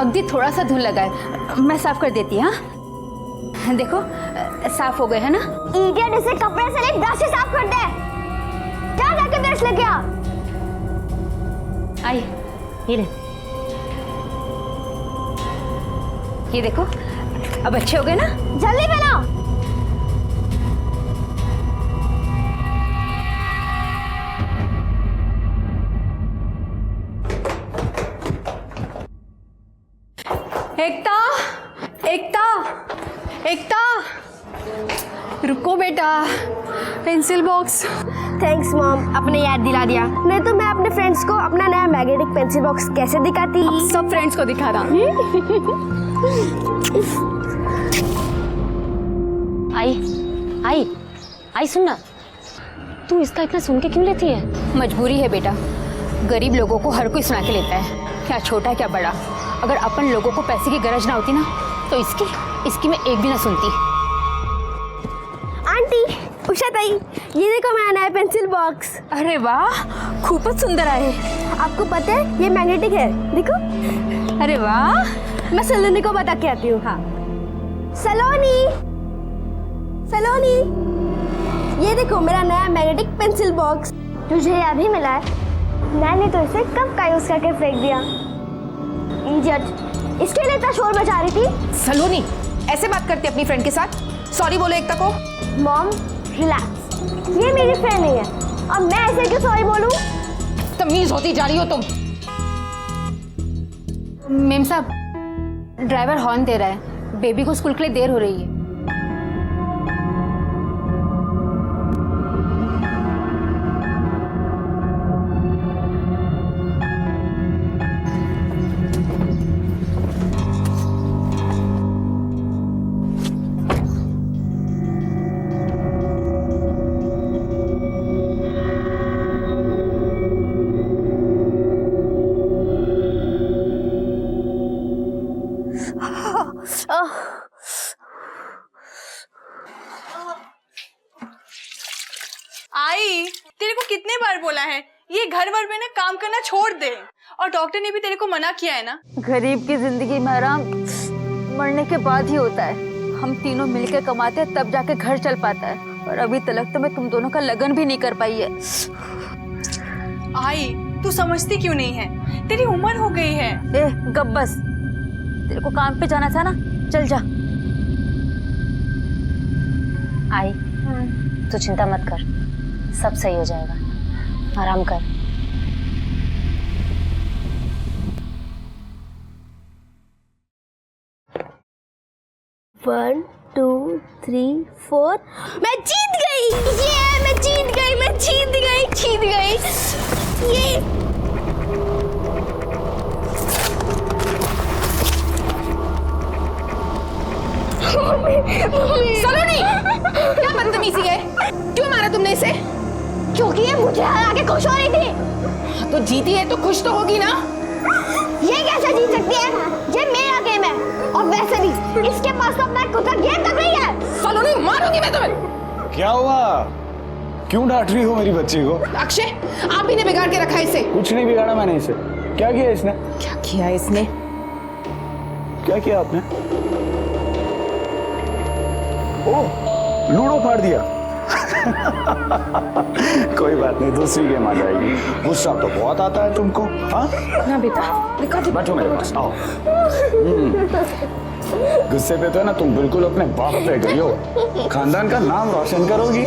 अगदी थोड़ा सा धूल लगा है, मैं साफ कर देती। हाँ देखो साफ हो गए है ना। इडियट, इसे कपड़े से नहीं ब्रश से साफ कर दे। जा जाके ब्रश लेके आ। आई ये ले, ये देखो अब अच्छे हो गए ना। जल्दी पहना। एकता, एकता, एकता, रुको बेटा, पेंसिल बॉक्स। थैंक्स मॉम, आपने याद दिला दिया, नहीं तो मैं अपने फ्रेंड्स को अपना नया मैग्नेटिक पेंसिल बॉक्स कैसे दिखाती। अब सब फ्रेंड्स को दिखा रहा। आई सुनना, तू इसका इतना सुन के क्यों लेती है? मजबूरी है बेटा, गरीब लोगों को हर कोई सुना के लेता है, क्या छोटा क्या बड़ा। अगर अपन लोगों को पैसे की गरज ना होती ना तो इसकी मैं एक भी ना सुनती। आंटी, उषा ताई, ये देखो मेरा नया पेंसिल बॉक्स। अरे वाह, खूबच सुंदर आहे। आपको पता है ये मैग्नेटिक है, देखो। अरे वाह, मैं सलोनी को बता के आती हूँ। हाँ सलोनी, सलोनी, ये देखो मेरा नया मैग्नेटिक पेंसिल बॉक्स। तुझे ये अभी मिला है, मैंने तो इसे कब का यूज करके फेंक दिया। इडियट, इसके लिए इतना शोर मचा रही थी। सलोनी, ऐसे बात करती अपनी फ्रेंड के साथ? सॉरी बोलो एकता को। मॉम रिलैक्स, ये मेरी फ्रेंड नहीं है और मैं ऐसे क्यों सॉरी बोलूं? तमीज होती जा रही हो तुम। मेम साहब, ड्राइवर हॉर्न दे रहा है, बेबी को स्कूल के लिए देर हो रही है। आई, तेरे को कितने बार बोला है ये घर वर में ना काम करना छोड़ दे, और डॉक्टर ने भी तेरे को मना किया है ना। गरीब की जिंदगी में आराम मरने के बाद ही होता है। हम तीनों मिलकर कमाते हैं तब जाके घर चल पाता है, और अभी तक तो मैं तुम दोनों का लगन भी नहीं कर पाई है। आई, तू समझती क्यों नहीं है? तेरी उम्र हो गई है। ए गप बस, तेरे को काम पे जाना था ना, चल जा। आई, तू चिंता मत कर, सब सही हो जाएगा, आराम कर। वन टू थ्री फोर, मैं जीत गई। ये मैं जीत गई, मैं जीत गई, जीत गई। ये सलोनी, क्या बदतमीजी है? क्यों मारा तुमने इसे? क्योंकि ये मुझे हरा के खुश हो रही थी। तो जीती है तो खुश तो होगी ना। ये कैसे जीत सकती है? ये मेरा गेम है, और वैसे भी इसके पास तो अपना खुद का गेम तक नहीं है। सलोनी, मारूंगी मैं तुम्हें। क्या हुआ? क्यों डांट रही हो मेरी बच्ची को? अक्षय, आप ही ने बिगाड़ के रखा है इसे। कुछ नहीं बिगाड़ा मैंने इसे। क्या किया इसने? क्या किया इसने? क्या किया आपने? ओह, लूडो फाड़ दिया। कोई बात नहीं, दूसरी गेम आ जाएगी। गुस्सा तो बहुत आता है तुमको। हाँ ना बेटा, दिखा दे। बैठो मेरे पास, आओ। गुस्से पे तो है ना तुम बिल्कुल अपने बाप पे गई हो, खानदान का नाम रोशन करोगी।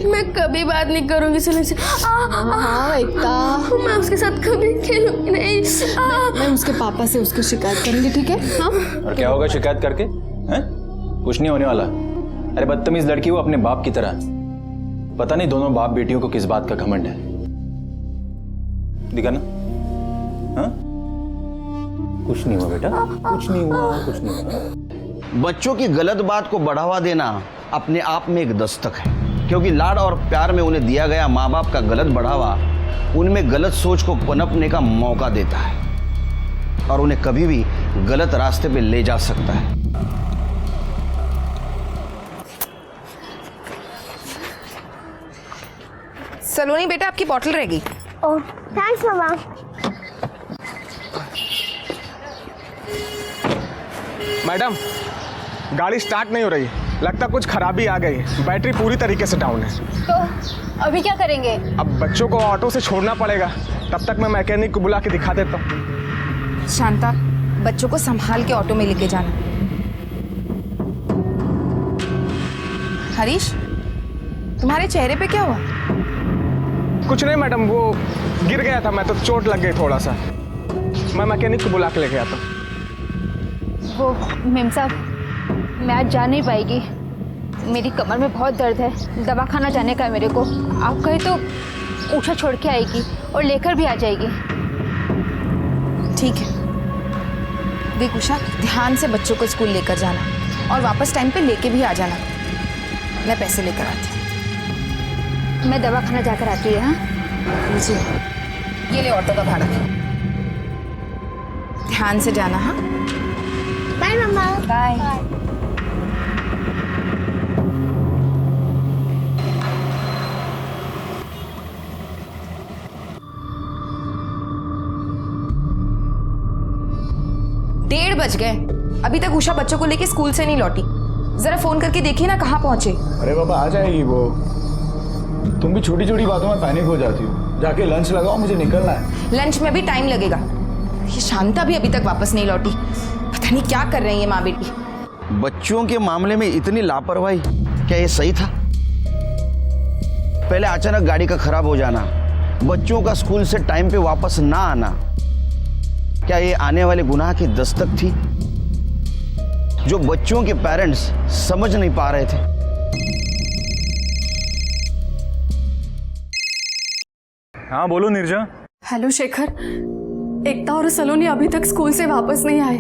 मैं कभी बात नहीं करूंगी सलोनी से। हाँ एकता, मैं उसके साथ कभी खेलूंगी नहीं। मैं उसके पापा से उसकी शिकायत करूंगी, ठीक है? हाँ। और क्या होगा शिकायत करके? हैं? कुछ नहीं होने वाला। अरे बदतमीज लड़की वो अपने बाप की तरह। पता नहीं दोनों बाप बेटियों को किस बात का घमंड है। दिखा ना? हाँ? कुछ नहीं हुआ बेटा, कुछ नहीं हुआ, कुछ नहीं हुआ। बच्चों की गलत बात को बढ़ावा देना अपने आप में एक दस्तक है, क्योंकि लाड और प्यार में उन्हें दिया गया माँ बाप का गलत बढ़ावा उनमें गलत सोच को पनपने का मौका देता है और उन्हें कभी भी गलत रास्ते पे ले जा सकता है। सलोनी बेटा, आपकी बॉटल रहेगी। ओह थैंक्स मामा। मैडम, गाड़ी स्टार्ट नहीं हो रही, लगता कुछ खराबी आ गई, बैटरी पूरी तरीके से डाउन है। तो अभी क्या करेंगे? अब बच्चों को ऑटो से छोड़ना पड़ेगा, तब तक मैं मैकेनिक को बुला के दिखा देता हूँ। शांता, बच्चों को संभाल के ऑटो में लेके जाना। हरीश, तुम्हारे चेहरे पे क्या हुआ? कुछ नहीं मैडम, वो गिर गया था मैं, तो चोट लग गई थोड़ा सा। मैं मैकेनिक को बुला के लेके आता हूँ। वो मेम साहब, मैं आज जा नहीं पाएगी, मेरी कमर में बहुत दर्द है, दवा खाना जाने का है मेरे को। आप कहे तो उषा छोड़ के आएगी और लेकर भी आ जाएगी। ठीक है, देख उषा, ध्यान से बच्चों को स्कूल लेकर जाना और वापस टाइम पे लेके भी आ जाना। मैं पैसे लेकर आती हूँ। मैं दवा खाना जाकर आती हूँ। हाँ जी, ये ले ऑटो का भाड़ा। ध्यान से जाना। हाँ, बाय मम्मा। बाय। डेढ़ बज गए, अभी तक उषा बच्चों को लेके स्कूल से नहीं लौटी। जरा फोन करके देखिए ना कहाँ पहुंचे। अरे बाबा, आ जाएगी वो। तुम भी छोटी छोटी बातों में पैनिक हो जाती हो। जाके लंच लगाओ, मुझे निकलना है। लंच में भी टाइम लगेगा। ये शांता भी अभी तक वापस नहीं लौटी, पता नहीं क्या कर रही है माँ बेटी। बच्चों के मामले में इतनी लापरवाही, क्या ये सही था? पहले अचानक गाड़ी का खराब हो जाना, बच्चों का स्कूल से टाइम पे वापस ना आना, क्या ये आने वाले गुनाह की दस्तक थी जो बच्चों के पेरेंट्स समझ नहीं पा रहे थे? हाँ बोलो नीरजा। हेलो शेखर, एकता और सलोनी अभी तक स्कूल से वापस नहीं आए।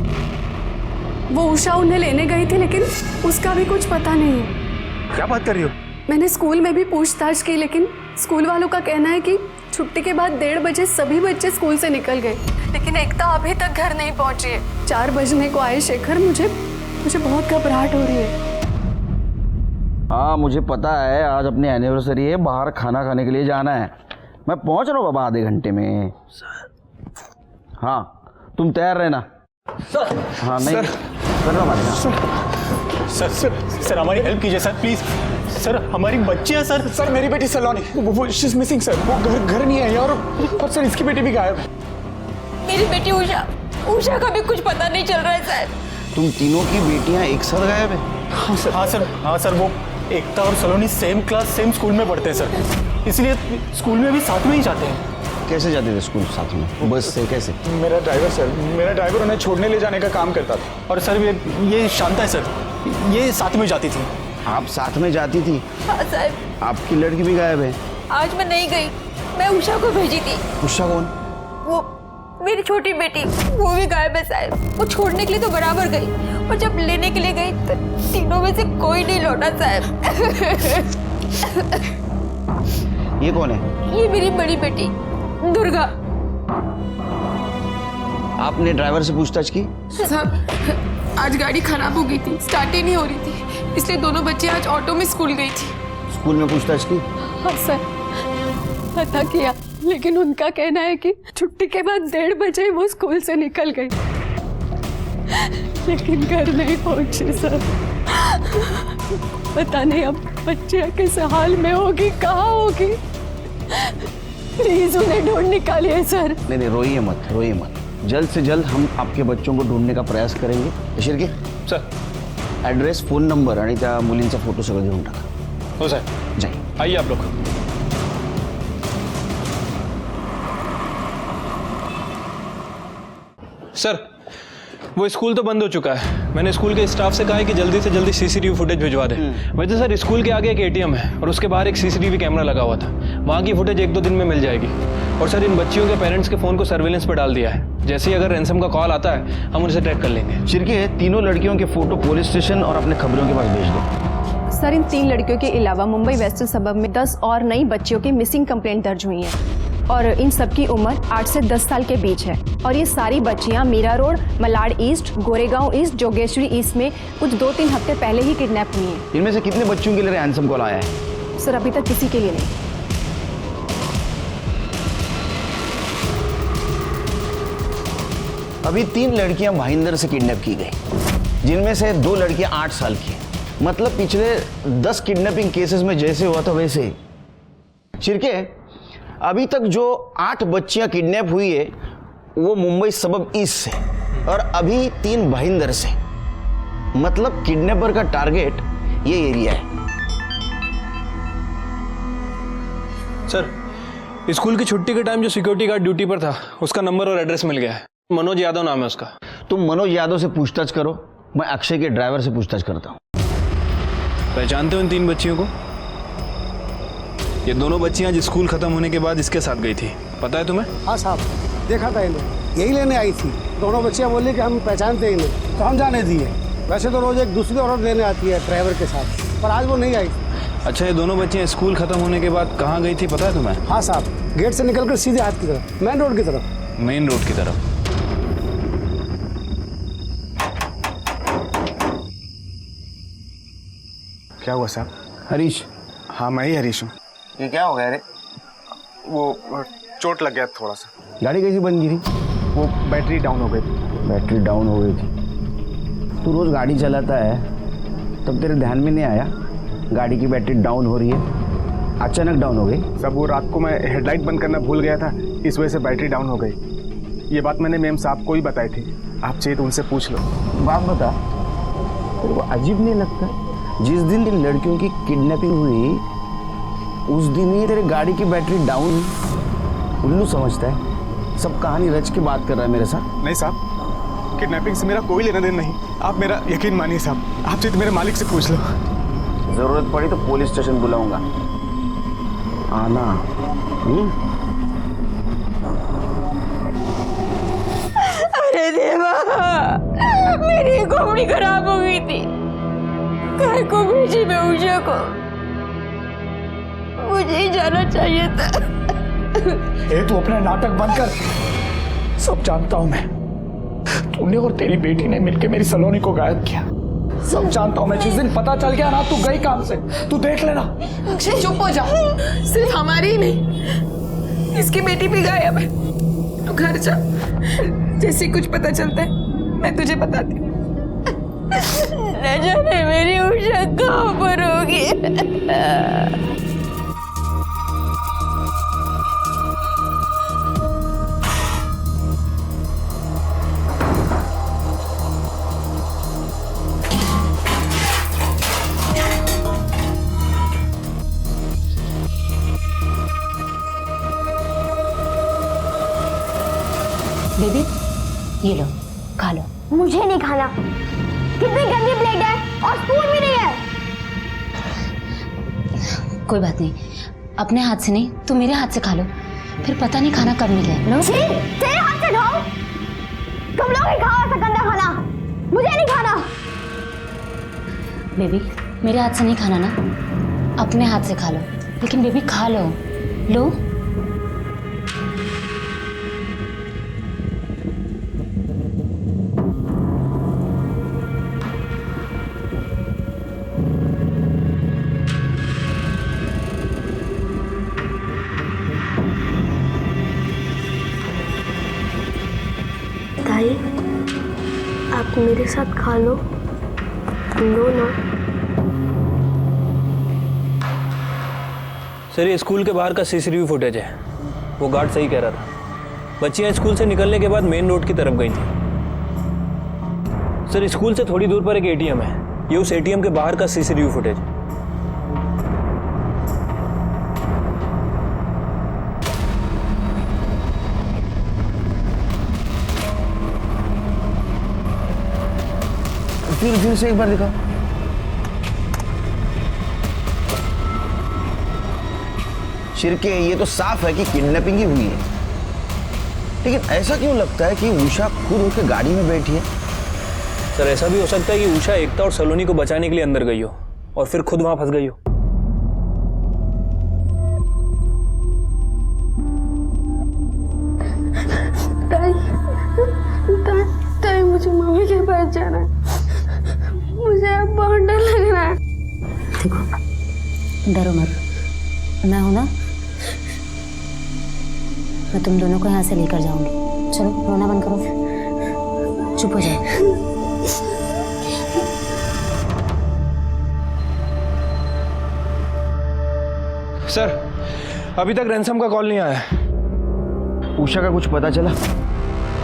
वो उषा उन्हें लेने गई थी, लेकिन उसका भी कुछ पता नहीं है। क्या बात कर रही हो? मैंने स्कूल में भी पूछताछ की, लेकिन स्कूल वालों का कहना है कि छुट्टी के बाद 1:30 बजे सभी बच्चे स्कूल से निकल गए, लेकिन एकता अभी तक घर नहीं पहुंची है। 4 बजने को आए शेखर, मुझे बहुत घबराहट हो रही है। हाँ मुझे पता है, आज अपनी एनिवर्सरी है, बाहर खाना खाने के लिए जाना है। मैं पहुंच रहा हूँ बाबा आधे घंटे में। हाँ तुम तैयार रहना। सर, हाँ नहीं सर, कर रहा हूँ। सर सर सर हमारी हेल्प कीजिए सर, प्लीज सर, हमारी बच्ची है सर। सर मेरी बेटी सलोनी, वो शी इज मिसिंग सर। वो घर नहीं आई, और सर इसकी बेटी भी गायब है। मेरी बेटी उषा का भी कुछ पता नहीं चल रहा है सर। तुम तीनों की बेटियां एक साथ गायब है? हाँ सर, वो एकता और सलोनी सेम क्लास सेम स्कूल में पढ़ते हैं सर, इसलिए स्कूल में भी साथ में ही जाते हैं। कैसे जाते थे स्कूल साथ में? बस से? कैसे? मेरा ड्राइवर उन्हें छोड़ने ले जाने का काम करता था। और सर ये शांता है सर, ये साथ में जाती थी। आप साथ में जाती थी? हाँ साहब। आपकी लड़की भी गायब है? आज मैं नहीं गई, मैं उषा को भेजी थी। उषा कौन? वो मेरी छोटी बेटी, वो भी गायब है साहब। वो छोड़ने के लिए तो बराबर गई, और जब लेने के लिए गई तो तीनों में से कोई नहीं लौटा साहब। ये कौन है? ये मेरी बड़ी बेटी दुर्गा। आपने ड्राइवर से पूछताछ की? साहब, आज गाड़ी खराब हो गई थी, स्टार्ट ही नहीं हो रही थी, इसलिए दोनों बच्चे आज ऑटो में स्कूल गई थी। स्कूल में पूछताछ की? हाँ सर, पता किया, लेकिन उनका कहना है कि छुट्टी के बाद 1:30 बजे वो स्कूल से निकल गई, लेकिन घर नहीं पहुंची सर। पता नहीं अब बच्चे किस हाल में होगी, कहाँ होगी। प्लीज उन्हें ढूंढ निकालिए सर। नहीं रोइए मत। जल्द से जल्द हम आपके बच्चों को ढूंढने का प्रयास करेंगे। अशीर के सर, ॲड्रेस, फोन नंबर आणि त्या मुलींचा फोटो सगळं देऊन टाका। हो सर, जाई। आइए आप लोग। सर, वो स्कूल तो बंद हो चुका है। मैंने स्कूल के स्टाफ से कहा है कि जल्दी से जल्दी सीसीटीवी फुटेज भिजवा दें। वैसे सर, स्कूल के आगे एक एटीएम है और उसके बाहर एक सीसीटीवी कैमरा लगा हुआ था, वहाँ की फुटेज 1-2 दिन में मिल जाएगी। और सर, इन बच्चियों के पेरेंट्स के फ़ोन को सर्वेलेंस पर डाल दिया है। जैसे ही अगर रैंसम का कॉल आता है, हम उनसे ट्रैक कर लेंगे। शिरके, तीनों लड़कियों के फोटो पुलिस स्टेशन और अपने खबरों के पास भेज दो। सर, इन 3 लड़कियों के अलावा मुंबई वेस्टर्न सबब में 10 और नई बच्चियों की मिसिंग कंप्लेंट दर्ज हुई हैं और इन सबकी उम्र 8 से 10 साल के बीच है। और ये सारी बच्चियां Mira road, Malad east, Goregaon east, Jogeshwari east में कुछ 2-3 हफ्ते पहले ही किडनैप हुई हैं। इनमें से कितने बच्चों के लिए रैंसम कॉल आया है? सर, अभी तक किसी के लिए नहीं। अभी 3 लड़कियां भाईंदर से किडनैप की गई। जिनमें से 2 लड़कियां 8 साल की हैं। मतलब पिछले 10 किडनैपिंग केसेस में जैसे हुआ था वैसे ही। शिर्के, अभी तक जो 8 बच्चियां किडनैप हुई है वो मुंबई सबब ईस्ट से और अभी 3 भाईंदर से। मतलब किडनैपर का टारगेट ये एरिया है। सर, स्कूल की छुट्टी के टाइम जो सिक्योरिटी गार्ड ड्यूटी पर था उसका नंबर और एड्रेस मिल गया है। मनोज यादव नाम है उसका। तुम मनोज यादव से पूछताछ करो, मैं अक्षय के ड्राइवर से पूछताछ करता हूँ। पहचानते हो इन 3 बच्चियों को? ये दोनों बच्चियां आज स्कूल खत्म होने के बाद इसके साथ गई थी, पता है तुम्हें? हाँ साहब, देखा था इन्हें, यही लेने आई थी। दोनों बच्चियां बोली कि हम पहचानते ही नहीं, तो हम जाने दिए। वैसे तो रोज एक दूसरी औरत लेने आती है ड्राइवर के साथ, पर आज वो नहीं आई थी। अच्छा, ये दोनों बच्चियां स्कूल खत्म होने के बाद कहाँ गई थी पता है तुम्हें? हाँ साहब, गेट से निकलकर सीधे हाथ की तरफ, मेन रोड की तरफ। मेन रोड की तरफ। क्या हुआ साहब? हरीश। हाँ, मैं ही हरीश हूँ। ये क्या हो गया रे? वो चोट लग गया थोड़ा सा। गाड़ी कैसी बन गिरी? वो बैटरी डाउन हो गई थी। बैटरी डाउन हो गई थी। तू रोज गाड़ी चलाता है, तब तेरे ध्यान में नहीं आया गाड़ी की बैटरी डाउन हो रही है? अचानक डाउन हो गई? सब वो रात को मैं हेडलाइट बंद करना भूल गया था, इस वजह से बैटरी डाउन हो गई। ये बात मैंने मेम साहब को ही बताई थी, आप चाहिए तो उनसे पूछ लो। बात बता, तेरे को अजीब नहीं लगता? जिस दिन इन लड़कियों की किडनैपिंग हुई उस दिन ही तेरे गाड़ी की बैटरी डाउन। उल्लू समझता है, सब कहानी रच के बात कर रहा है मेरे साथ। नहीं साहब, किडनैपिंग से मेरा कोई लेना देना नहीं। आप मेरा यकीन मानिए साहब, आप चाहिए तो मेरे मालिक से पूछ लो। जरूरत पड़ी तो पुलिस स्टेशन बुलाऊंगा, आना। अरे देवा, मेरी खोपड़ी खराब हो गई थी। घर को भेजी मैं उषा को, मुझे ही जाना चाहिए था। तू अपना नाटक बंद कर। सब जानता हूं मैं, तूने और तेरी बेटी ने मिलकर मेरी सलोनी को गायब किया। सब जानता हूं मैं। जिस दिन पता चल गया ना तू गई काम से, तू देख लेना। अक्षय चुप हो जा, सिर्फ हमारी ही नहीं, इसकी बेटी भी गायब है। तू घर जा, जैसे कुछ पता चलता है मैं तुझे बताती हूँ। न जाने मेरी उषा कहाँ पर होगी। बेबी, ये लो, खा लो। मुझे नहीं खाना, कितनी गंदी प्लेट है और स्पून भी नहीं है। कोई बात नहीं, अपने हाथ से नहीं तो मेरे हाथ से खा लो, फिर पता नहीं खाना कब मिले। लो। तेरे हाथ से खाओ, तुम लोग ही खाओ ऐसा गंदा खाना, मुझे नहीं खाना। बेबी, मेरे हाथ से नहीं खाना ना, अपने हाथ से खा लो। लेकिन बेबी खा लो, लो। ताई, आप मेरे साथ खा लो। लो ना। सर, ये स्कूल के बाहर का सीसीटीवी फुटेज है। वो गार्ड सही कह रहा था, बच्चियां स्कूल से निकलने के बाद मेन रोड की तरफ गई थी। सर, स्कूल से थोड़ी दूर पर एक एटीएम है, ये उस एटीएम के बाहर का सीसीटीवी फुटेज। फिर से एक बार दिखा। शिर्के, ये तो साफ है कि किडनैपिंग ही हुई है, लेकिन ऐसा क्यों लगता है कि उषा खुद होकर गाड़ी में बैठी है? सर, ऐसा भी हो सकता है कि उषा एकता और सलोनी को बचाने के लिए अंदर गई हो और फिर खुद वहां फंस गई हो। ताई, मुझे मम्मी के पास जाना है, मुझे अब बहुत डर लग रहा है। देखो, डरो मत, मैं हूं ना, मैं तुम दोनों को यहाँ से लेकर जाऊंगी। चलो, रोना बंद करो, चुप हो जाओ। सर, अभी तक रैंसम का कॉल नहीं आया है। उषा का कुछ पता चला?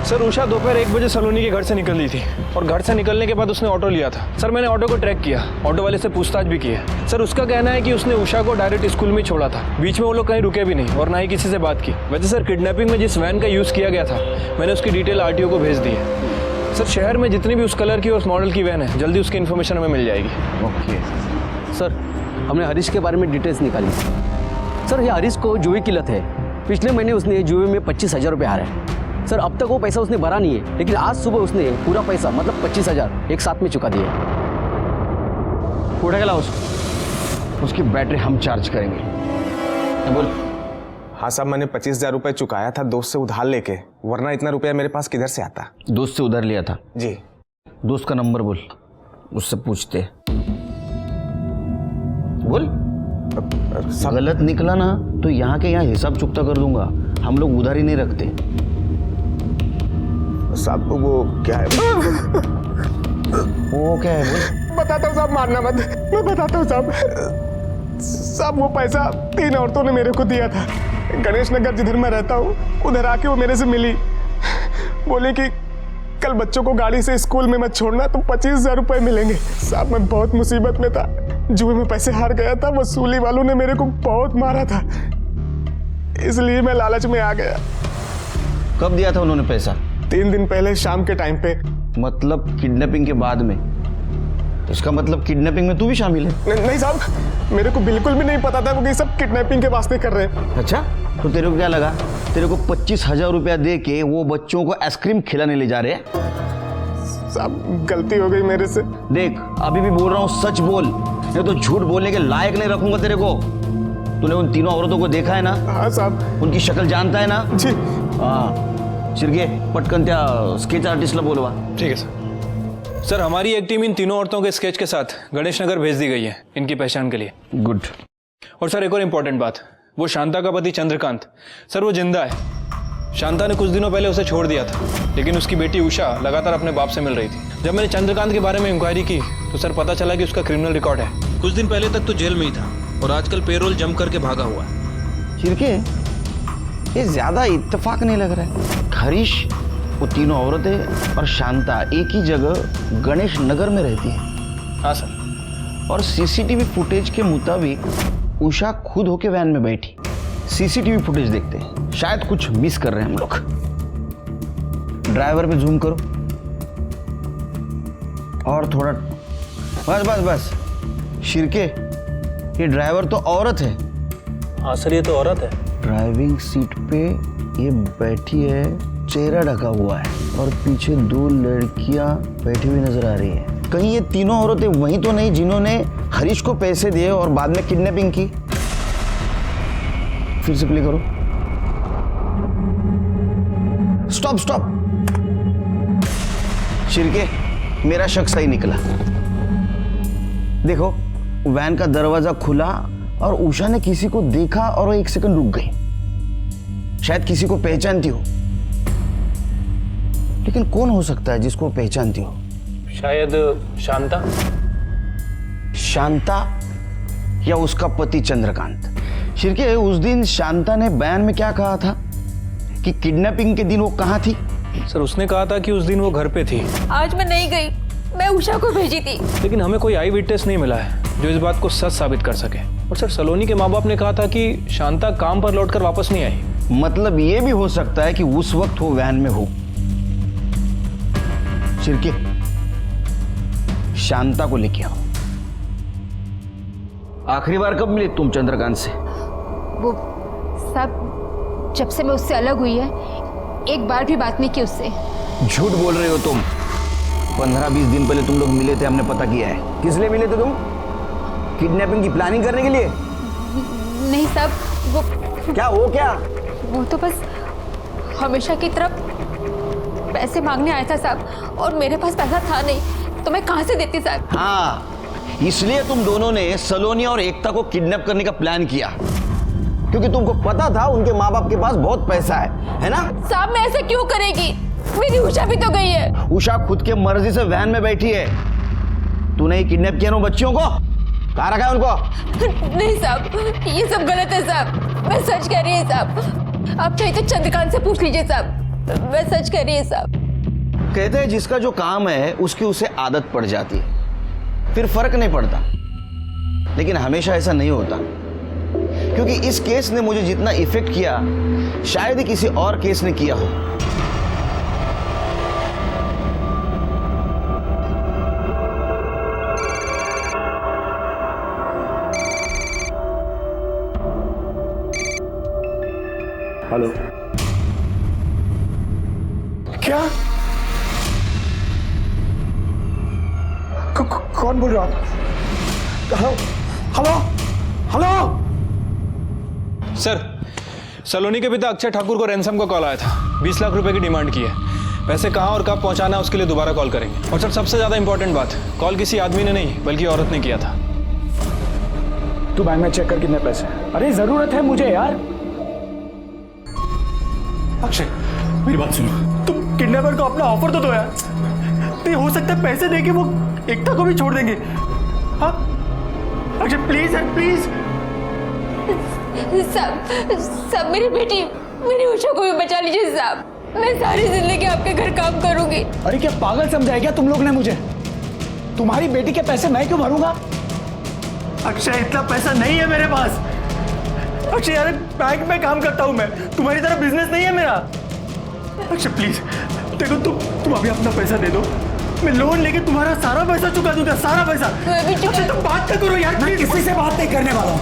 सर, उषा दोपहर 1 बजे सलोनी के घर से निकल ली थी और घर से निकलने के बाद उसने ऑटो लिया था। सर, मैंने ऑटो को ट्रैक किया, ऑटो वाले से पूछताछ भी की है। सर, उसका कहना है कि उसने उषा को डायरेक्ट स्कूल में ही छोड़ा था, बीच में वो लोग कहीं रुके भी नहीं और ना ही किसी से बात की। वैसे सर, किडनैपिंग में जिस वैन का यूज़ किया गया था, मैंने उसकी डिटेल आरटीओ को भेज दी है। सर, शहर में जितनी भी उस कलर की और उस मॉडल की वैन है, जल्दी उसकी इन्फॉर्मेशन हमें मिल जाएगी। ओके सर, हमने हरीश के बारे में डिटेल्स निकाली। सर, ये हरीश को जुए की लत है। पिछले महीने उसने जुए में 25,000 रुपये हारा है। सर, अब तक वो पैसा उसने भरा नहीं है, लेकिन आज सुबह उसने पूरा पैसा मतलब 25,000 एक साथ में चुका दिया। उठा के लाओ उसकी बैटरी हम चार्ज करेंगे। बोल। हाँ साहब, मैंने 25,000 रुपये चुकाया था दोस्त से उधार लेके, वरना इतना रुपया मेरे पास किधर से आता। दोस्त से उधार लिया था? जी। दोस्त का नंबर बोल, उससे पूछते। बोल। गलत निकला ना तो यहाँ के यहाँ हिसाब चुकता कर दूंगा। हम लोग उधार ही नहीं रखते। साहब, वो क्या है? वो क्या है? बोल। बताता हूँ साहब, मारना मत, मैं बताता हूँ साहब। साहब, वो पैसा 3 औरतों ने मेरे को दिया था। गणेश नगर जिधर मैं रहता हूँ, उधर आके वो मेरे से मिली, बोली कि कल बच्चों को गाड़ी से स्कूल में मत छोड़ना, तो 25,000 रुपये मिलेंगे। साहब, मैं बहुत मुसीबत में था, जुए में पैसे हार गया था, वसूली वालों ने मेरे को बहुत मारा था, इसलिए मैं लालच में आ गया। कब दिया था उन्होंने पैसा? 3 दिन पहले शाम के टाइम पे। मतलब किडनैपिंग के बाद में? इसका मतलब किडनैपिंग में तू भी शामिल है? नहीं साहब, मेरे को बिल्कुल भी नहीं पता था वो ये सब किडनैपिंग के वास्ते कर रहे हैं। अच्छा, तो तेरे को क्या लगा तेरे को 25,000 रुपया दे के वो बच्चों को आइसक्रीम खिलाने ले जा रहे हैं? साहब, गलती हो गई मेरे से। देख, अभी भी बोल रहा हूँ, सच बोल, नहीं तो झूठ बोलने के लायक नहीं रखूंगा तेरे को। तूने उन तीनों औरतों को देखा है ना? हाँ साहब। उनकी शक्ल जानता है ना? जी। हाँ, शिरके पटकन त्या स्केच आर्टिस्टला बोलवा। ठीक है सर। सर, हमारी एक टीम इन तीनों औरतों के स्केच के साथ गणेश नगर भेज दी गई है इनकी पहचान के लिए। गुड। और सर, एक और इम्पोर्टेंट बात, वो शांता का पति चंद्रकांत, सर वो जिंदा है। शांता ने कुछ दिनों पहले उसे छोड़ दिया था, लेकिन उसकी बेटी उषा लगातार अपने बाप से मिल रही थी। जब मैंने चंद्रकांत के बारे में इंक्वायरी की तो सर पता चला कि उसका क्रिमिनल रिकॉर्ड है। कुछ दिन पहले तक तो जेल में ही था और आजकल पेरोल जम करके भागा हुआ है। शिरके, ये ज्यादा इत्तेफाक नहीं लग रहा है। हरीश, वो तीनों औरतें और शांता एक ही जगह गणेश नगर में रहती है। हाँ सर। और सीसीटीवी फुटेज के मुताबिक उषा खुद होके वैन में बैठी। सीसीटीवी फुटेज देखते हैं, शायद कुछ मिस कर रहे हैं हम लोग। ड्राइवर पे जूम करो और थोड़ा, बस बस बस। शिरके, ये ड्राइवर तो औरत है। हाँ सर, ये तो औरत है। ड्राइविंग सीट पे ये बैठी है, चेहरा ढका हुआ है और पीछे 2 लड़कियां बैठी हुई नजर आ रही है। कहीं ये तीनों औरतें वही तो नहीं जिन्होंने हरीश को पैसे दिए और बाद में किडनैपिंग की? फिर से प्ले करो। Stop stop. शिरके, मेरा शक सही निकला। देखो, वैन का दरवाजा खुला और उषा ने किसी को देखा और वो 1 सेकंड रुक गई। शायद किसी को पहचानती हो, लेकिन कौन हो सकता है जिसको पहचानती हो? शायद शांता। शांता या उसका पति चंद्रकांत। शिरके, उस दिन शांता ने बयान में क्या कहा था कि किडनैपिंग के दिन वो कहाँ थी? सर, उसने कहा था कि उस दिन वो घर पे थी। आज मैं नहीं गई, मैं उषा को भेजी थी। लेकिन हमें कोई आई विटनेस नहीं मिला है जो इस बात को सच साबित कर सके। और सर, सलोनी के माँ बाप ने कहा था कि शांता काम पर लौटकर वापस नहीं आई। मतलब ये भी हो सकता है कि उस वक्त वो वैन में हो। शिरके, शांता को लेके आओ। आखिरी बार कब मिले तुम चंद्रकांत से? वो सब जब से मैं उससे अलग हुई है, एक बार भी बात नहीं की उससे। झूठ बोल रहे हो तुम। 15-20 दिन पहले तुम लोग मिले थे, हमने पता किया है। किस लिए मिले थे तुम? किडनैपिंग की प्लानिंग करने के लिए? नहीं साहब, वो क्या? वो क्या? वो तो बस हमेशा की तरफ पैसे मांगने आया था साहब, और मेरे पास पैसा था नहीं, तो मैं कहाँ से देती साहब? हाँ, इसलिए तुम दोनों ने सलोनी और एकता को किडनैप करने का प्लान किया, क्योंकि तुमको पता था उनके माँ बाप के पास बहुत पैसा है ना? साहब, मैं ऐसे क्यों करेगी? मेरी उषा भी तो गई है। उषा खुद के मर्जी से वैन में बैठी है, तूने ही किडनैप किया ना उन बच्चियों को? कहाँ रखा है उनको? नहीं साहब, ये सब गलत है साहब, मैं सच कह रही है साहब। आप चाहिए तो चंद्रकांत से पूछ लीजिए साहब, मैं सच कह रही है साहब। कहते हैं जिसका जो काम है उसकी उसे आदत पड़ जाती है, फिर फर्क नहीं पड़ता। लेकिन हमेशा ऐसा नहीं होता, क्योंकि इस केस ने मुझे जितना इफेक्ट किया शायद ही किसी और केस ने किया हो। हेलो, क्या? कौन बोल रहा है? Hello hello hello. सर, सलोनी के पिता अक्षय ठाकुर को रैंसम का कॉल आया था। 20 लाख रुपए की डिमांड की है। पैसे कहाँ और कब पहुंचाना है उसके लिए दोबारा कॉल करेंगे। और सर, सबसे ज्यादा इंपॉर्टेंट बात, कॉल किसी आदमी ने नहीं बल्कि औरत ने किया था। तू बैंक में चेक कर कितने पैसे। अरे जरूरत है मुझे यार। अक्षय, मेरी बात सुनो, तुम किडनैपर को अपना ऑफर तो दो यार। नहीं हो सकता है पैसे देके वो एकता को भी छोड़ देंगे। हाँ अक्षय, प्लीज यार, प्लीज। साहब मेरी बेटी, मेरी उषा को भी बचा लीजिए साहब। मैं सारी जिंदगी आपके घर काम करूंगी। अरे क्या पागल समझा है क्या तुम लोग ने मुझे? तुम्हारी बेटी के पैसे मैं क्यों भरूंगा? अक्षय, इतना पैसा नहीं है मेरे पास। अक्षय यार, बैंक में काम करता हूं मैं, तुम्हारी तरह बिजनेस नहीं है मेरा। अक्षय प्लीज देखो, तुम अभी अपना पैसा दे दो, मैं लोन लेके तुम्हारा सारा पैसा चुका दूंगा, सारा पैसा। अक्षय तुम बात करो यार। मैं किसी से बात नहीं करने वाला हूँ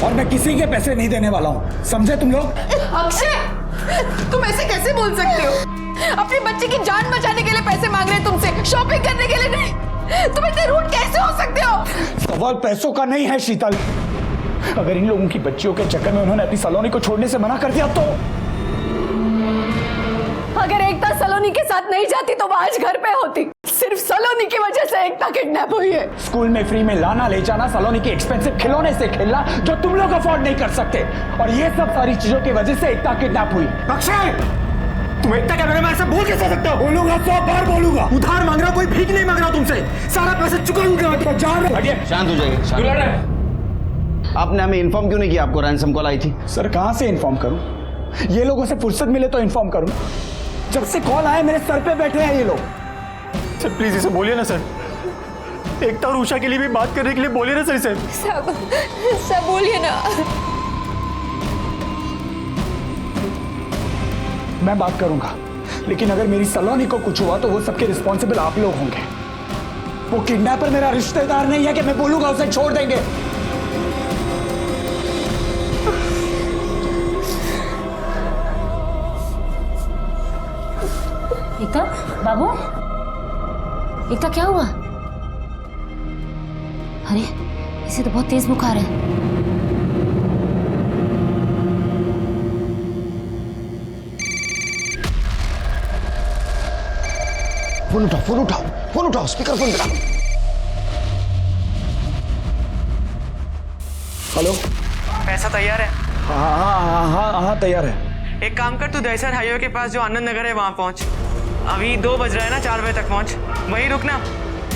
और मैं किसी के पैसे नहीं देने वाला हूँ, समझे तुम लोग? अक्षय, तुम ऐसे कैसे बोल सकते हो? अपने बच्चे की जान बचाने के लिए पैसे मांग रहे हैं तुमसे, शॉपिंग करने के लिए नहीं। तुम इतने रूड कैसे हो सकते हो? सवाल पैसों का नहीं है शीतल। अगर इन लोगों की बच्चियों के चक्कर में उन्होंने अपनी सलोनी को छोड़ने से मना कर दिया तो? अगर एकता सलोनी के साथ नहीं जाती तो वो आज घर पे होती। सिर्फ सलोनी की वजह से एकता किडनैप हुई है। स्कूल में फ्री में लाना ले जाना, सलोनी के एक्सपेंसिव खिलौने से खेलना जो तुम लोग अफोर्ड नहीं कर सकते, और ये सब सारी चीजों की वजह से एकता किडनैप हुई। अक्षय, तुम एकता के बारे में ऐसा बोल कैसे सकते हो? बोलूंगा 100 बार बोलूंगा। उधार मांग रहा, कोई भीख नहीं मांग रहा तुमसे, सारा पैसा चुका दूंगा। शांत हो जाइए। आपने हमें इन्फॉर्म क्यों नहीं किया आपको रैंसम कॉल आई थी? सर कहां से इन्फॉर्म करूं? ये लोगों से फुर्सत मिले तो इन्फॉर्म करूं। जब से कॉल आए मेरे सर पे बैठे हैं ये लोग। सर प्लीज इसे बोलिए ना सर, एकता और उषा के लिए भी बात करने के लिए बोलिए ना सर इसे। सब बोलिए ना। मैं बात करूंगा, लेकिन अगर मेरी सलोनी को कुछ हुआ तो वो सबके रिस्पॉन्सिबल आप लोग होंगे। वो किडनैपर मेरा रिश्तेदार नहीं है कि मैं बोलूंगा उसे छोड़ देंगे। एकता, बाबू, एकता क्या हुआ? अरे इसे तो बहुत तेज बुखार है। फोन उठाओ, फोन उठाओ, फोन उठाओ, स्पीकर फोन करा। हेलो, पैसा तैयार है? हाँ तैयार है। एक काम कर, तू दहसर हाईवे के पास जो आनंद नगर है वहां पहुंच। अभी 2 बज रहा है ना, 4 बजे तक पहुंच। वहीं रुकना,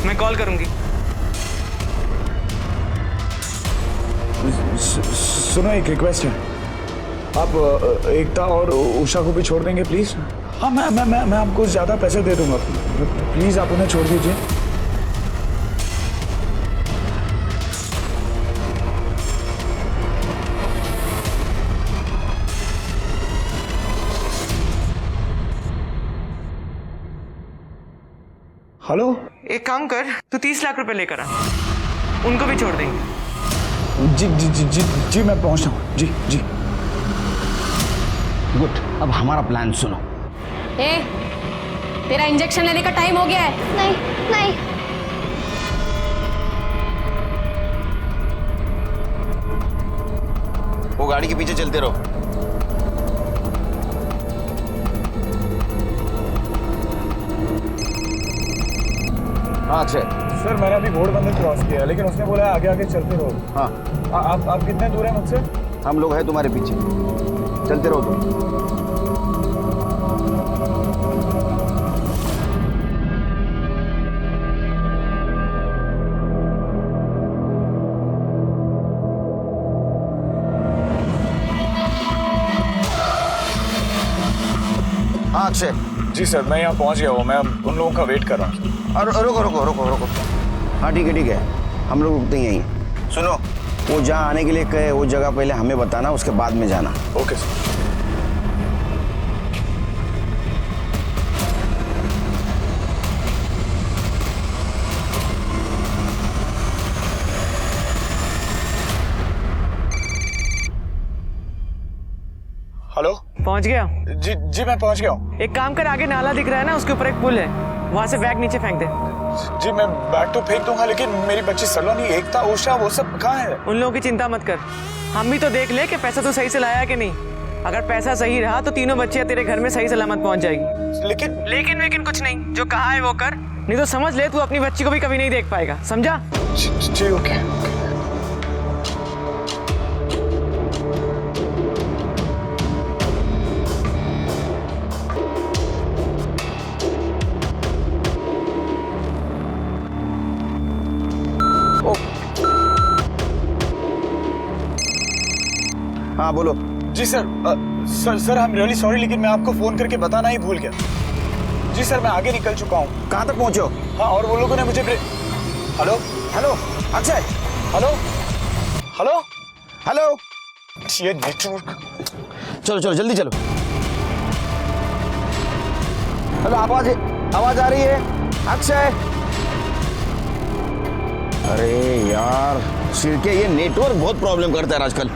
मैं कॉल करूंगी। सुनो, एक रिक्वेस्ट है, आप एकता और उषा को भी छोड़ देंगे प्लीज? हाँ मैं आपको ज्यादा पैसे दे दूंगा, प्लीज आप उन्हें छोड़ दीजिए। हेलो, एक काम कर, तू 30 लाख रुपए लेकर आ, उनको भी छोड़ देंगे। जी जी जी जी जी मैं पहुंच रहा हूँ। जी जी गुड। अब हमारा प्लान सुनो। तेरा इंजेक्शन लेने का टाइम हो गया है। नहीं नहीं, वो गाड़ी के पीछे चलते रहो। हाँ अक्षय। सर मैंने अभी घोड़ बंदर क्रॉस किया, लेकिन उसने बोला आगे आगे चलते रहो। हाँ आप कितने दूर हैं मुझसे? हम लोग हैं तुम्हारे पीछे, चलते रहो तुम। जी सर, मैं यहाँ पहुँच गया हूँ, मैं उन लोगों का वेट कर रहा हूँ। और रुको रुको रुको रुको। हाँ ठीक है, हम लोग रुकते ही यहीं। सुनो, वो जहाँ आने के लिए कहे वो जगह पहले हमें बताना, उसके बाद में जाना। Okay sir. हेलो, पहुंच गया? जी मैं पहुंच गया हूँ। एक काम कर, आगे नाला दिख रहा है ना, उसके ऊपर एक पुल है, वहां से बैग नीचे फेंक दे। जी मैं बैग तो फेंक दूंगा, लेकिन मेरी बच्ची सलोनी, एकता, उषा, वो सब कहाँ है? उन लोगों की चिंता मत कर, हम भी तो देख ले कि पैसा तो सही से लाया कि नहीं। अगर पैसा सही रहा तो तीनों बच्चियां तेरे घर में सही सलामत पहुंच जाएगी। लेकिन कुछ नहीं, जो कहा है वो कर, नहीं तो समझ ले तू अपनी बच्ची को भी कभी नहीं देख पाएगा, समझा? जी ओके। हाँ बोलो। जी sir, sir I am really sorry, लेकिन मैं आपको फोन करके बताना ही भूल गया। जी सर, मैं आगे निकल चुका हूँ। कहाँ तक पहुँचे हो? हाँ, और वो लोगों ने मुझे हेलो अक्षय, हेलो। ये नेटवर्क। चलो जल्दी चलो। हेलो, आवाज आ रही है? अक्षय, अरे यार शिरके, ये नेटवर्क बहुत प्रॉब्लम करता है आजकल।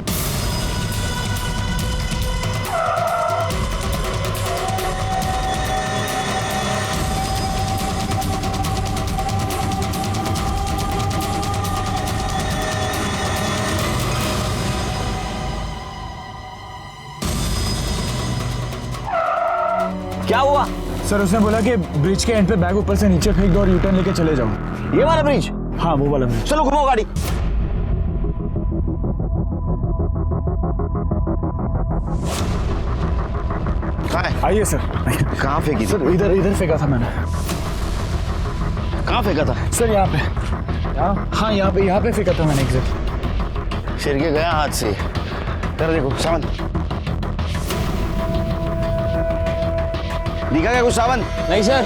क्या हुआ? सर उसने बोला कि ब्रिज के एंड पे बैग ऊपर से नीचे फेंक दो और यूटर्न लेके चले जाओ। ये वाला ब्रिज? हाँ वो वाला ब्रिज। चलो घुमाओ गाड़ी। कहाँ है? आइए सर। कहाँ फेंकी? सर इधर फेंका था मैंने। कहाँ फेंका था? सर यहाँ पे। हाँ यहाँ पे फेंका था मैंने एग्जैक्ट। शिरके गया हाथ से। कर देखो सावन दिखा क्या कुछ? सावन नहीं सर,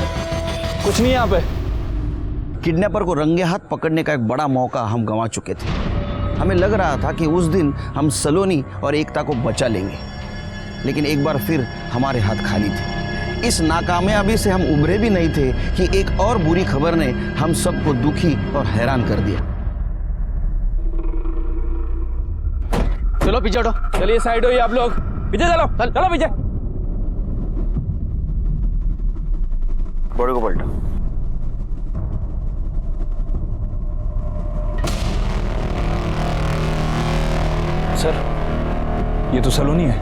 कुछ नहीं यहाँ पे। किडनैपर को रंगे हाथ पकड़ने का एक बड़ा मौका हम गंवा चुके थे। हमें लग रहा था कि उस दिन हम सलोनी और एकता को बचा लेंगे, लेकिन एक बार फिर हमारे हाथ खाली थे। इस नाकामयाबी से हम उभरे भी नहीं थे कि एक और बुरी खबर ने हम सबको दुखी और हैरान कर दिया। चलो पीछे हटो, चलिए साइड हो आप लोग, पीछे चलो पीछे। बड़े को पलटा। सर ये तो सलोनी है।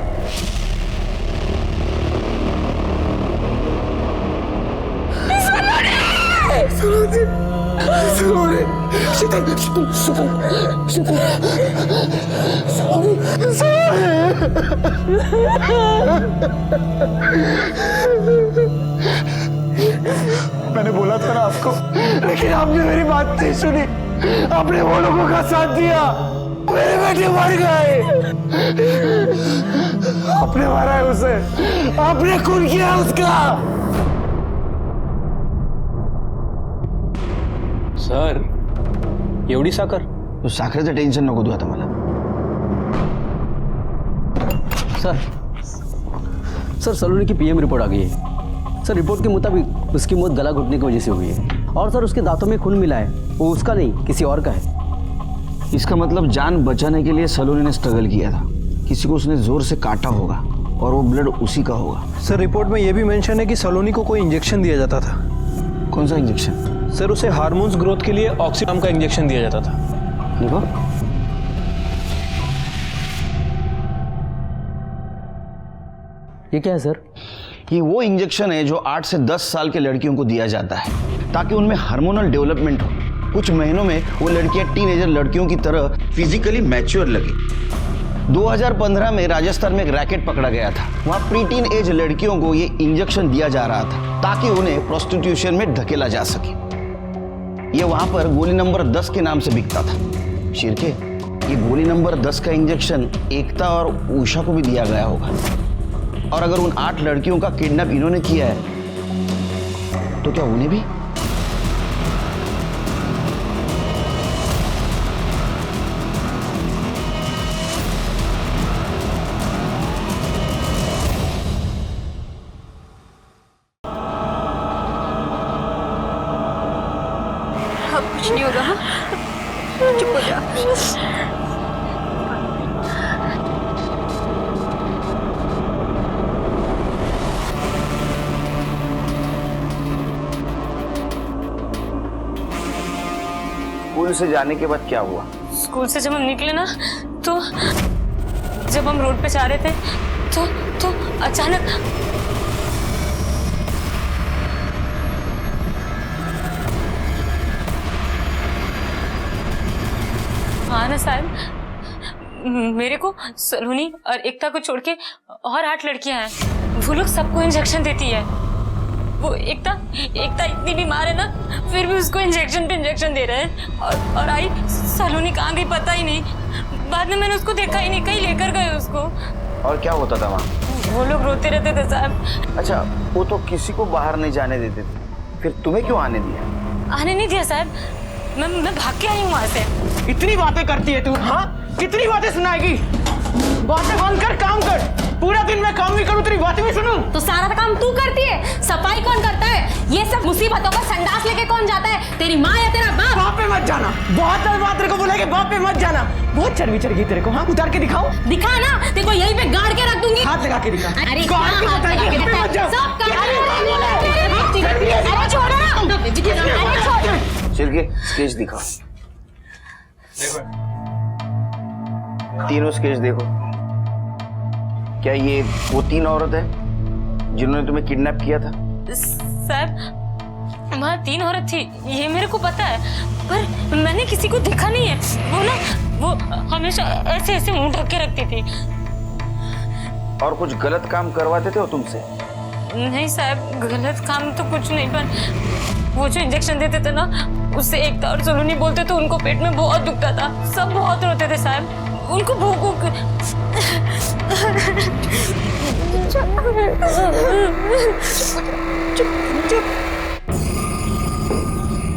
मैंने बोला था ना आपको, लेकिन आपने मेरी बात नहीं सुनी। आपने वो लोगों का साथ दिया, मेरे बेटे मर गए। आपने मारा है उसे, आपने खून किया उसका। सर एवढी साखर? तो साखरेचं टेन्शन नको देऊ आता मला। सर सलोनी की पीएम रिपोर्ट आ गई है। सर रिपोर्ट के मुताबिक उसकी मौत गला घुटने की वजह से हुई है, और सर उसके दांतों में खून मिला है, वो उसका नहीं किसी और का है। इसका मतलब जान बचाने के लिए सलोनी ने स्ट्रगल किया था, किसी को उसने जोर से काटा होगा और वो ब्लड उसी का होगा। सर रिपोर्ट में यह भी मेंशन है कि सलोनी को कोई इंजेक्शन दिया जाता था। कौन सा इंजेक्शन? सर उसे हार्मोन्स ग्रोथ के लिए ऑक्सीनाम का इंजेक्शन दिया जाता था। देखो ये क्या है सर? ये वो इंजेक्शन है जो 8 से 10 साल के लड़कियों को दिया जाता है ताकि उनमें हार्मोनल डेवलपमेंट हो। कुछ महीनों में वो लड़कियां टीनेजर लड़कियों की तरह फिजिकली मैच्योर लगी। 2015 में राजस्थान में एक रैकेट पकड़ा गया था। वहाँ प्री टीन एज लड़कियों को ये इंजेक्शन दिया जा रहा था ताकि उन्हें प्रोस्टिट्यूशन में धकेला जा सके। ये वहाँ पर गोली नंबर 10 के नाम से बिकता था। शिरके, ये गोली नंबर 10 का इंजेक्शन एकता और उषा को भी दिया गया होगा। और अगर उन 8 लड़कियों का किडनैप इन्होंने किया है तो क्या उन्हें भी? अब कुछ नहीं होगा। हाँ, चुप हो जा। स्कूल से जाने के बाद क्या हुआ? स्कूल से जब हम निकले ना, तो जब हम रोड पे जा रहे थे तो अचानक हाँ ना साहब, मेरे को सलोनी और एकता को छोड़ के और 8 लड़कियां हैं। वो लोग सबको इंजेक्शन देती है। वो एकता इतनी बीमार है ना, फिर भी उसको इंजेक्शन पे इंजेक्शन दे रहे हैं। और आई सलोनी कहाँ गई पता ही नहीं। बाद में मैंने उसको देखा ही नहीं, कहीं लेकर गए उसको। और क्या होता था वहाँ? वो लोग रोते रहते थे साहब। अच्छा, वो तो किसी को बाहर नहीं जाने देते थे, फिर तुम्हें क्यों आने दिया? आने नहीं दिया साहब, मैं भाग के आई हूँ वहाँ से। इतनी बातें करती है तू, हाँ? कितनी बातें सुनाएगी? बातें बंद कर, काम कर। पूरा दिन मैं काम भी करूँ, तेरी बातें भी सुनूं? तो सारा काम तू करती है, सफाई कौन करता है? ये सब मुसीबतों का संडास लेके कौन जाता है? तेरी माँ या तेरा बाप? बाप पे मत जाना। बहुत बार तेरे को बोला कि बाप पे मत जाना। बहुत चर्बी चढ़ गई तेरे को। हाँ, उतार के दिखाओ। दिखा ना, तेरे को यहीं पे गाड़ के रख दूंगी। हाथ लगा के दिखा। अरे गाड़ के बता कि यहाँ पे मत जा। सब कर। अरे छोड़ो ना। चिलके स्केच दिखाओ। तीनों स्केच देखो। क्या ये वो 3 औरत है जिन्होंने तुम्हें किडनैप किया था? साहब, वहाँ 3 औरत थी, ये मेरे को पता है, पर मैंने किसी को देखा नहीं है। वो हमेशा ऐसे ऐसे मुंह ढक के रखती थी। और कुछ गलत काम करवाते थे वो तुमसे? नहीं साहब, गलत काम तो कुछ नहीं, पर वो जो इंजेक्शन देते थे ना, उससे एकता और सलोनी बोलते तो उनको पेट में बहुत दुखता था। सब बहुत रोते थे साहब, उनको भूख।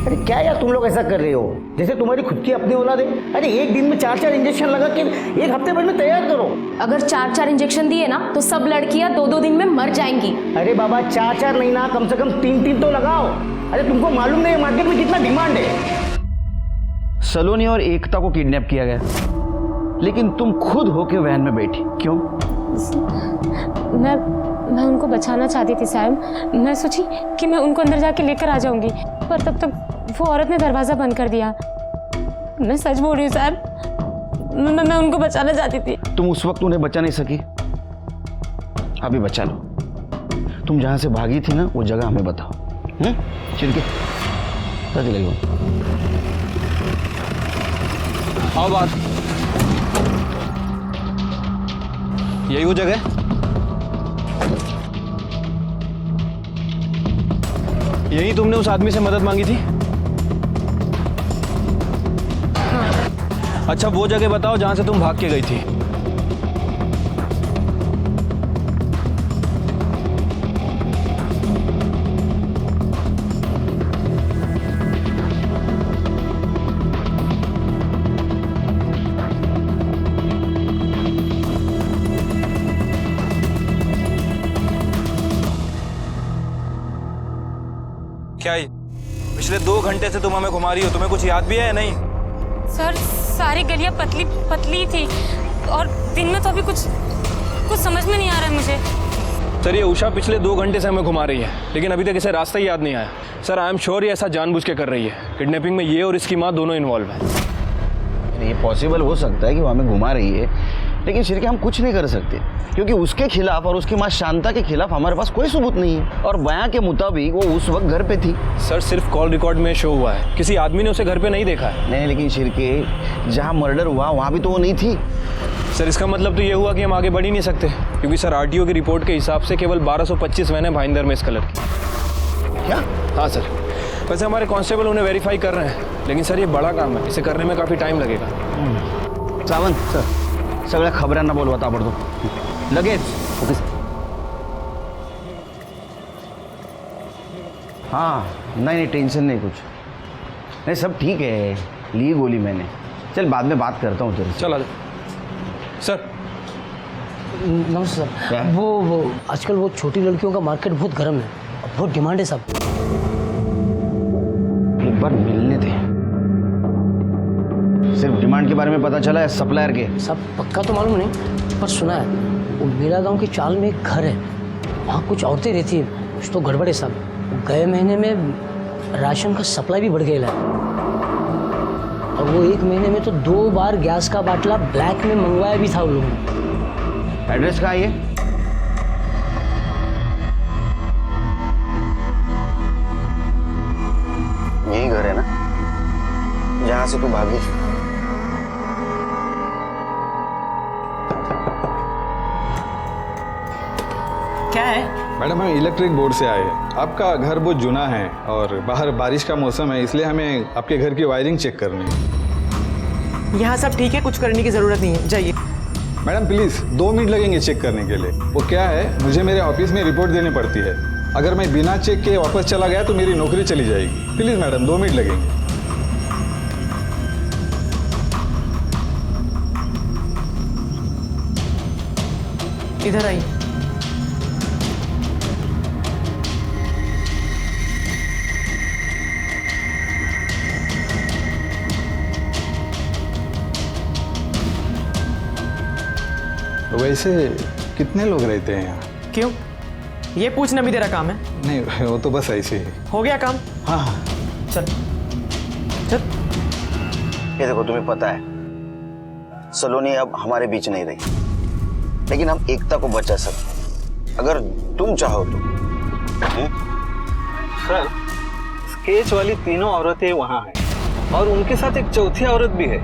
अरे क्या यार तुम लोग ऐसा कर रहे हो जैसे तुम्हारी खुद की अपनी औलाद है। अरे एक दिन में 4-4 इंजेक्शन लगा के 1 हफ्ते भर में तैयार करो। अगर 4-4 इंजेक्शन दिए ना तो सब लड़कियां 2-2 दिन में मर जाएंगी। अरे बाबा 4-4 नहीं ना, कम से कम 3-3 तो लगाओ। अरे तुमको मालूम नहीं मार्केट में कितना डिमांड है। सलोनी और एकता को किडनैप किया गया, लेकिन तुम खुद होके वैन में बैठी, क्यों? मैं उनको बचाना चाहती थी साहब। मैं सोची कि मैं उनको अंदर जाके लेकर आ जाऊंगी, पर तब तक वो औरत ने दरवाजा बंद कर दिया। मैं सच बोल रही हूँ साहब, मैं उनको बचाना चाहती थी। तुम उस वक्त उन्हें बचा नहीं सकी, अभी बचा लो। तुम जहां से भागी थी ना, वो जगह हमें बताओ। चिलके चले गो। आओ बात, यही वो जगह? यही तुमने उस आदमी से मदद मांगी थी? अच्छा, वो जगह बताओ जहां से तुम भाग के गई थी। क्या ये पिछले 2 घंटे से तुम हमें घुमा रही हो, तुम्हें कुछ याद भी है या नहीं? सर, सारी गलियां पतली पतली थी और दिन में तो अभी कुछ समझ में नहीं आ रहा है मुझे। सर, ये उषा पिछले 2 घंटे से हमें घुमा रही है, लेकिन अभी तक इसे रास्ता ही याद नहीं आया। सर, आई एम श्योर ये ऐसा जानबूझ के कर रही है। किडनैपिंग में ये और इसकी माँ दोनों इन्वॉल्व हैं। ये पॉसिबल हो सकता है कि वो हमें घुमा रही है, लेकिन शिरके हम कुछ नहीं कर सकते क्योंकि उसके खिलाफ और उसकी माँ शांता के खिलाफ हमारे पास कोई सबूत नहीं है। और बयां के मुताबिक वो उस वक्त घर पे थी। सर, सिर्फ कॉल रिकॉर्ड में शो हुआ है, किसी आदमी ने उसे घर पे नहीं देखा है। नहीं, लेकिन शिरके जहाँ मर्डर हुआ वहाँ भी तो वो नहीं थी। सर, इसका मतलब तो ये हुआ कि हम आगे बढ़ ही नहीं सकते, क्योंकि सर आरटीओ की रिपोर्ट के हिसाब से केवल 1225 वैन है भाईंदर में इस कलर की। क्या? हाँ सर, वैसे हमारे कांस्टेबल उन्हें वेरीफाई कर रहे हैं, लेकिन सर ये बड़ा काम है, इसे करने में काफ़ी टाइम लगेगा। सावंत सर, सगळ्या खबरांना बोलवा ताबडतोब लगेच। Okay sir. हाँ नहीं टेंशन नहीं कुछ नहीं, सब ठीक है, ली गोली मैंने। चल बाद में बात करता हूँ तेरे से। चल आ जा। सर नमस्ते सर। वो आजकल वो छोटी लड़कियों का मार्केट बहुत गर्म है, बहुत डिमांड है साहब। एक बार मिलने थे। सिर्फ डिमांड के बारे में पता चला है, सप्लायर के? सब पक्का तो मालूम नहीं, पर सुना है वो मेरा गांव के चाल में एक घर है, वहाँ कुछ औरतें रहती है, कुछ तो गड़बड़ है साहब। गए महीने में राशन का सप्लाई भी बढ़ गया है, और वो एक महीने में तो 2 बार गैस का बाटला ब्लैक में मंगवाया भी था उन लोगों ने। एड्रेस कहाँ है ये? यही घर है ना जहाँ से तू भागी? क्या है? मैडम हम इलेक्ट्रिक बोर्ड से आए हैं। आपका घर बहुत जुना है और बाहर बारिश का मौसम है, इसलिए हमें आपके घर की वायरिंग चेक करनी है। यहाँ सब ठीक है, कुछ करने की जरूरत नहीं है, जाइए। मैडम प्लीज़ 2 मिनट लगेंगे चेक करने के लिए। वो क्या है, मुझे मेरे ऑफिस में रिपोर्ट देनी पड़ती है, अगर मैं बिना चेक के वापस चला गया तो मेरी नौकरी चली जाएगी। प्लीज़ मैडम 2 मिनट लगेंगे। इधर आइए। वैसे कितने लोग रहते हैं यहाँ? क्यों, ये पूछना भी तेरा काम है? नहीं वो तो बस ऐसे ही। हो गया काम? हाँ हाँ चल चल। ये देखो, तुम्हें पता है सलोनी अब हमारे बीच नहीं रही, लेकिन हम एकता को बचा सकते अगर तुम चाहो तो। सर स्केच वाली 3 औरतें वहाँ हैं और उनके साथ एक चौथी औरत भी है।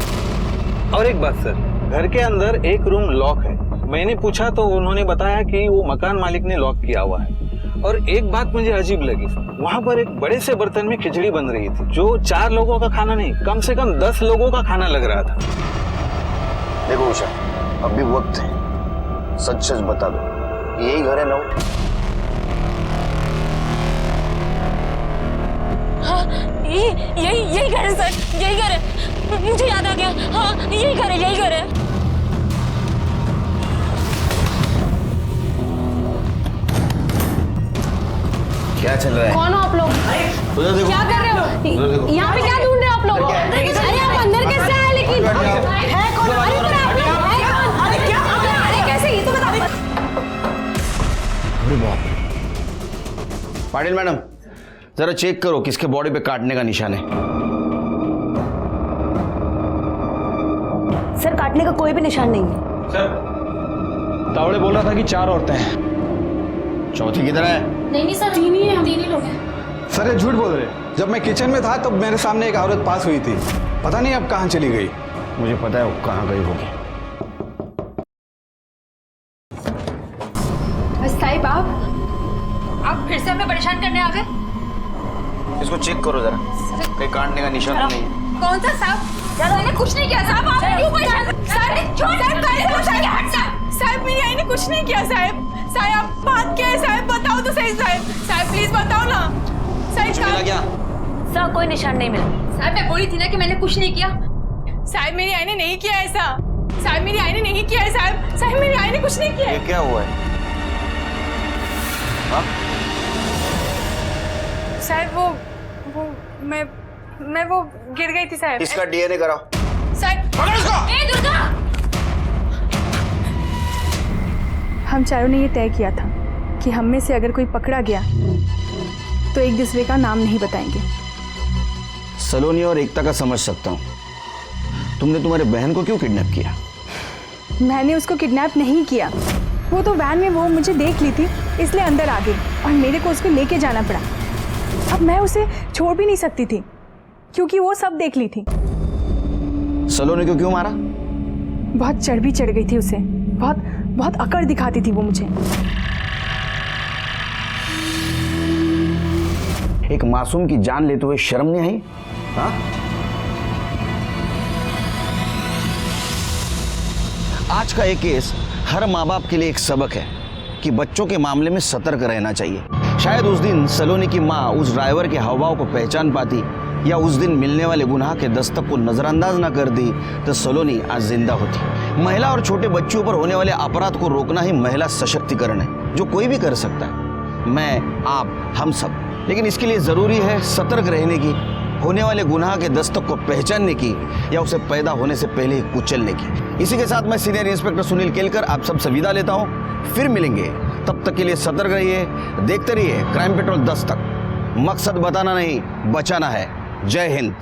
और एक बात सर, घर के अंदर एक रूम लॉक है। मैंने पूछा तो उन्होंने बताया कि वो मकान मालिक ने लॉक किया हुआ है। और एक बात मुझे अजीब लगी, वहाँ पर एक बड़े से बर्तन में खिचड़ी बन रही थी, जो 4 लोगों का खाना नहीं, कम से कम 10 लोगों का खाना लग रहा था। देखो उषा, अभी वक्त है, सच सच बता दो, यही घर है ना? हाँ यही घर है सर, यही घर है, मुझे याद आ गया। हाँ यही घर है, यही घर है। क्या चल रहा है? कौन हो आप लोग? क्या कर रहे हो यहाँ पे? क्या ढूंढ रहे हो आप लोग? अरे आप अंदर कैसे आए? लेकिन है कौन? अरे पर आप लोग है कौन? अरे क्या? अरे कैसे? ये तो बता। अरे बाप। पाटिल मैडम जरा चेक करो किसके बॉडी पे काटने का निशान है। सर काटने का कोई भी निशान नहीं है। सर तावड़े बोल रहा था कि 4 औरतें हैं। चौथी किधर है? नहीं सर, 3 ही है, हम 3 ही लोग हैं। सर ये झूठ बोल रहे हैं। जब मैं किचन में था तब मेरे सामने एक औरत पास हुई थी, पता नहीं अब कहाँ चली गई। मुझे पता है वो कहाँ गई होगी। साहिब आप फिर से हमें परेशान करने आ गए? इसको चेक करो जरा, कहीं काटने का निशान नहीं है। कौन सा साहब? मैंने कुछ नहीं किया साहब। आप क्यों परेशान? साहब मेरी आई ने कुछ नहीं किया साहब। साहब बात क्या है साहब, बताओ तो सही साहब। साहब प्लीज बताओ ना साहब। क्या? सर कोई निशान नहीं मिला। साहब मैं बोली थी ना कि मैंने कुछ नहीं किया। साहब मेरी आई ने नहीं किया ऐसा। साहब मेरी आई ने नहीं किया है साहब। साहब मेरी आई ने कुछ नहीं किया। ये क्या हुआ है? साहब वो मैं वो गिर गई थी साहब। इसका डीएनए कराओ। साहब पकड़ इसको। ए दुर्गा! हम चारों ने ये तय किया था कि हम में से अगर कोई पकड़ा गया तो एक दूसरे का नाम नहीं बताएंगे। सलोनी और एकता का समझ सकता हूँ, तुमने तुम्हारे बहन को क्यों किडनैप किया? मैंने उसको किडनैप नहीं किया, वो तो वैन में वो मुझे देख ली थी इसलिए अंदर आ गई और मेरे को उसको लेके जाना पड़ा। अब मैं उसे छोड़ भी नहीं सकती थी क्योंकि वो सब देख ली थी। सलोनी को क्यों मारा? बहुत चढ़ गई थी उसे, बहुत अकड़ दिखाती थी वो मुझे। एक मासूम की जान लेते हुए शर्म नहीं आई? हाँ? आज का ये केस हर माँ बाप के लिए एक सबक है कि बच्चों के मामले में सतर्क रहना चाहिए। शायद उस दिन सलोनी की माँ उस ड्राइवर के हावभाव को पहचान पाती, या उस दिन मिलने वाले गुनाह के दस्तक को नजरअंदाज न कर दी, तो सलोनी आज जिंदा होती। महिला और छोटे बच्चों पर होने वाले अपराध को रोकना ही महिला सशक्तिकरण है, जो कोई भी कर सकता है, मैं, आप, हम सब। लेकिन इसके लिए जरूरी है सतर्क रहने की, होने वाले गुनाह के दस्तक को पहचानने की, या उसे पैदा होने से पहले ही कुचलने की। इसी के साथ मैं सीनियर इंस्पेक्टर सुनील केलकर आप सबसे विदा लेता हूँ। फिर मिलेंगे, तब तक के लिए सतर्क रहिए, देखते रहिए क्राइम पेट्रोल 10 तक। मकसद बताना नहीं, बचाना है। जय हिंद।